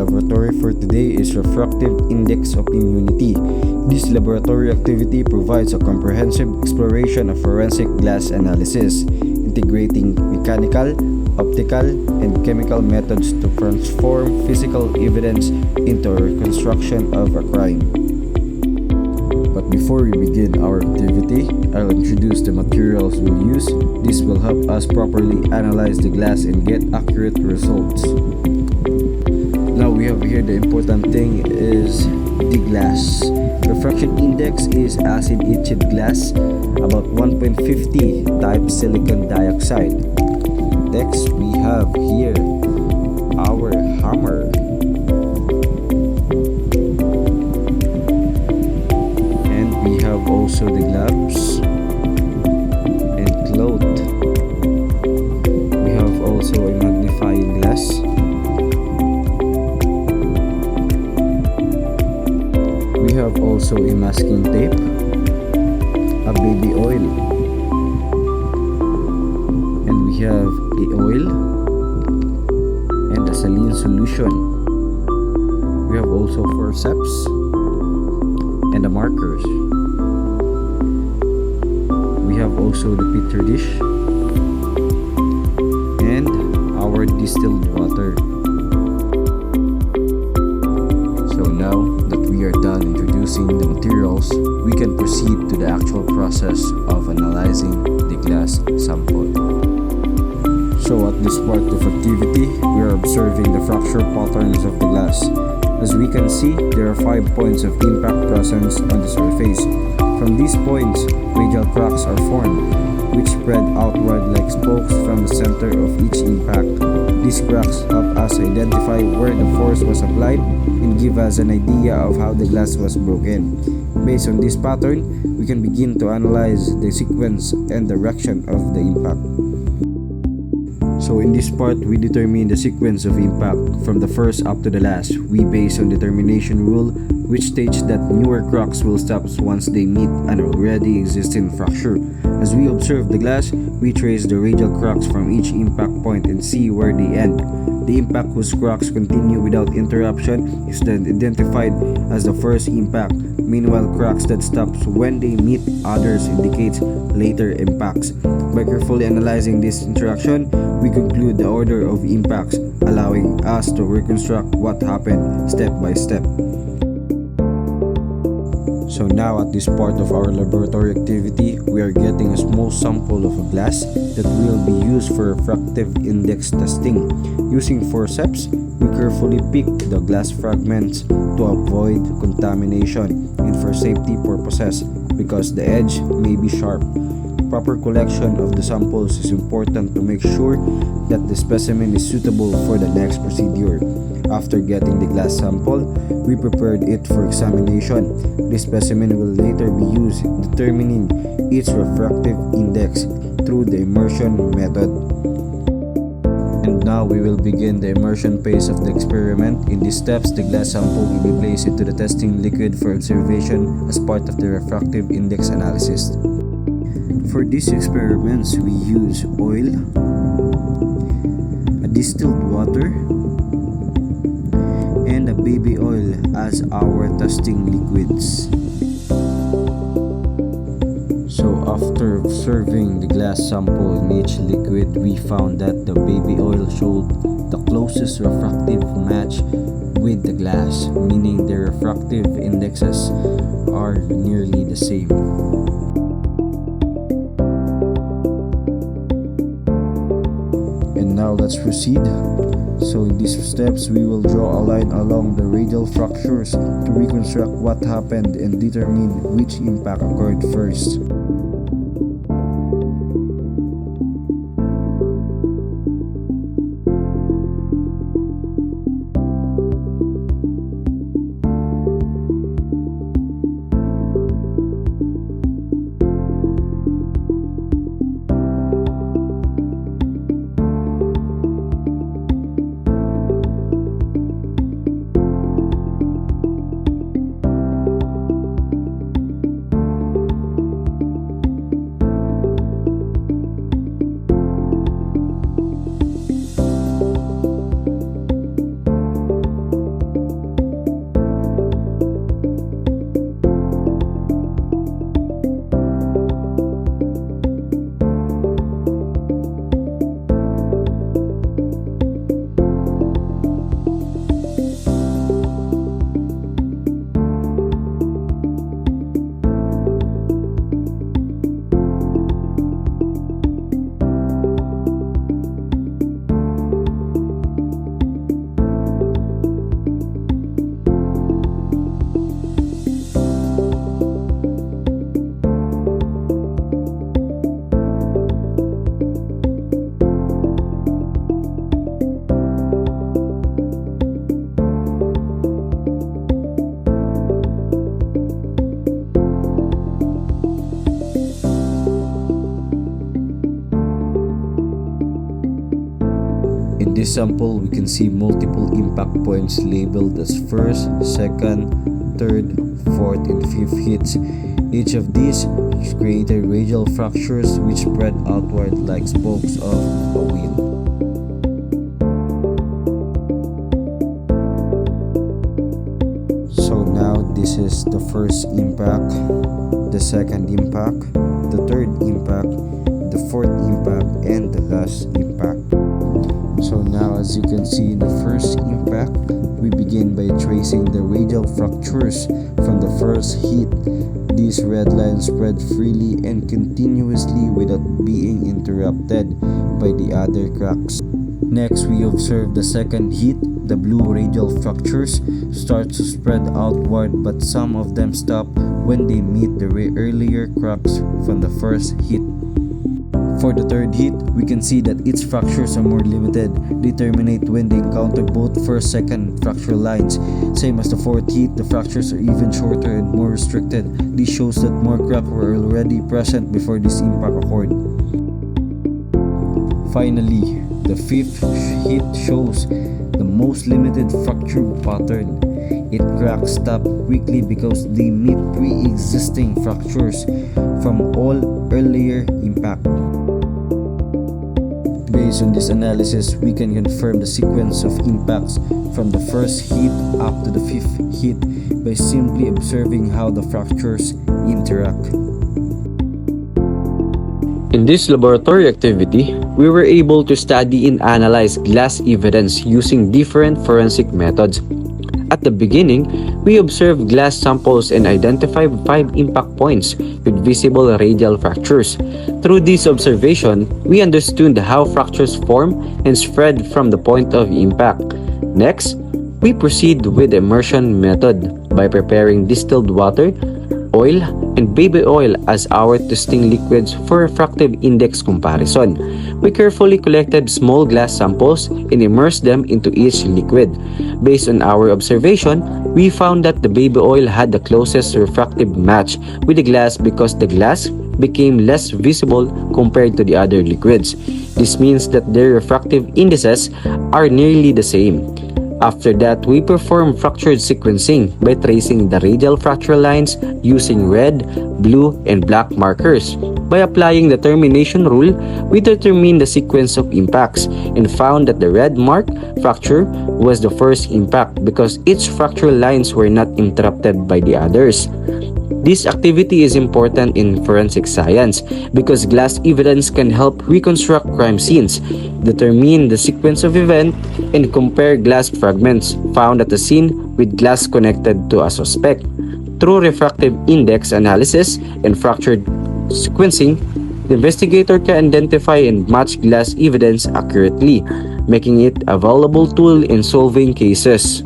laboratory for today is refractive index of immunity. This laboratory activity provides a comprehensive exploration of forensic glass analysis, integrating mechanical, optical, and chemical methods to transform physical evidence into a reconstruction of a crime. But before we begin our activity, I'll introduce the materials we'll use. This will help us properly analyze the glass and get accurate results. Now we have here the important thing is the glass. Refraction index is acid etched glass, about 1.50 type silicon dioxide. Next we have here our hammer. We have also the gloves and cloth. We have also a magnifying glass. We have also a masking tape, a baby oil, and we have a oil and a saline solution. We have also forceps and the markers. We have also the petri dish and our distilled water. So now that we are done introducing the materials, we can proceed to the actual process of analyzing the glass sample. So at this part of activity, we are observing the fracture patterns of the glass. As we can see, there are 5 points of impact present on the surface. From these points, radial cracks are formed, which spread outward like spokes from the center of each impact. These cracks help us identify where the force was applied and give us an idea of how the glass was broken. Based on this pattern, we can begin to analyze the sequence and direction of the impact. So in this part, we determine the sequence of impact from the first up to the last. We base on determination rule, which states that newer cracks will stop once they meet an already existing fracture. As we observe the glass, we trace the radial cracks from each impact point and see where they end. The impact whose cracks continue without interruption is then identified as the first impact. Meanwhile, cracks that stops when they meet others indicates later impacts. By carefully analyzing this interaction, we conclude the order of impacts, allowing us to reconstruct what happened step by step. So now at this part of our laboratory activity, we are getting a small sample of a glass that will be used for refractive index testing. Using forceps, we carefully pick the glass fragments to avoid contamination and for safety purposes because the edge may be sharp. Proper collection of the samples is important to make sure that the specimen is suitable for the next procedure. After getting the glass sample, we prepared it for examination. This specimen will later be used in determining its refractive index through the immersion method. And now we will begin the immersion phase of the experiment. In these steps, the glass sample will be placed into the testing liquid for observation as part of the refractive index analysis. For these experiments, we use oil, a distilled water, and a baby oil as our testing liquids. So after observing the glass sample in each liquid, we found that the baby oil showed the closest refractive match with the glass, meaning the refractive indexes are nearly the same. And now let's proceed. So in these steps, we will draw a line along the radial fractures to reconstruct what happened and determine which impact occurred first. this sample, we can see multiple impact points labeled as first, second, third, fourth, and fifth hits. Each of these created radial fractures which spread outward like spokes of a wheel. So now this is the first impact, the second impact, the third impact, the fourth impact, and the last impact. So now, as you can see in the first impact, we begin by tracing the radial fractures from the first hit. These red lines spread freely and continuously without being interrupted by the other cracks. Next, we observe the second hit. The blue radial fractures start to spread outward, but some of them stop when they meet the earlier cracks from the first hit. For the third hit, we can see that its fractures are more limited. They terminate when they encounter both first, second fracture lines. Same as the fourth hit, the fractures are even shorter and more restricted. This shows that more cracks were already present before this impact occurred. Finally, the fifth hit shows the most limited fracture pattern. It cracks stop quickly because they meet pre-existing fractures from all earlier impact. Based on this analysis, we can confirm the sequence of impacts from the first hit up to the fifth hit by simply observing how the fractures interact. In this laboratory activity, we were able to study and analyze glass evidence using different forensic methods. At the beginning, we observed glass samples and identified 5 impact points with visible radial fractures. Through this observation, we understood how fractures form and spread from the point of impact. Next, we proceed with the immersion method by preparing distilled water, oil, and baby oil as our testing liquids for refractive index comparison. We carefully collected small glass samples and immersed them into each liquid. Based on our observation, we found that the baby oil had the closest refractive match with the glass because the glass became less visible compared to the other liquids. This means that their refractive indices are nearly the same. After that, we perform fracture sequencing by tracing the radial fracture lines using red, blue, and black markers. By applying the termination rule, we determined the sequence of impacts and found that the red mark fracture was the first impact because its fracture lines were not interrupted by the others. This activity is important in forensic science because glass evidence can help reconstruct crime scenes, determine the sequence of events, and compare glass fragments found at the scene with glass connected to a suspect. Through refractive index analysis and fracture sequencing, the investigator can identify and match glass evidence accurately, making it a valuable tool in solving cases.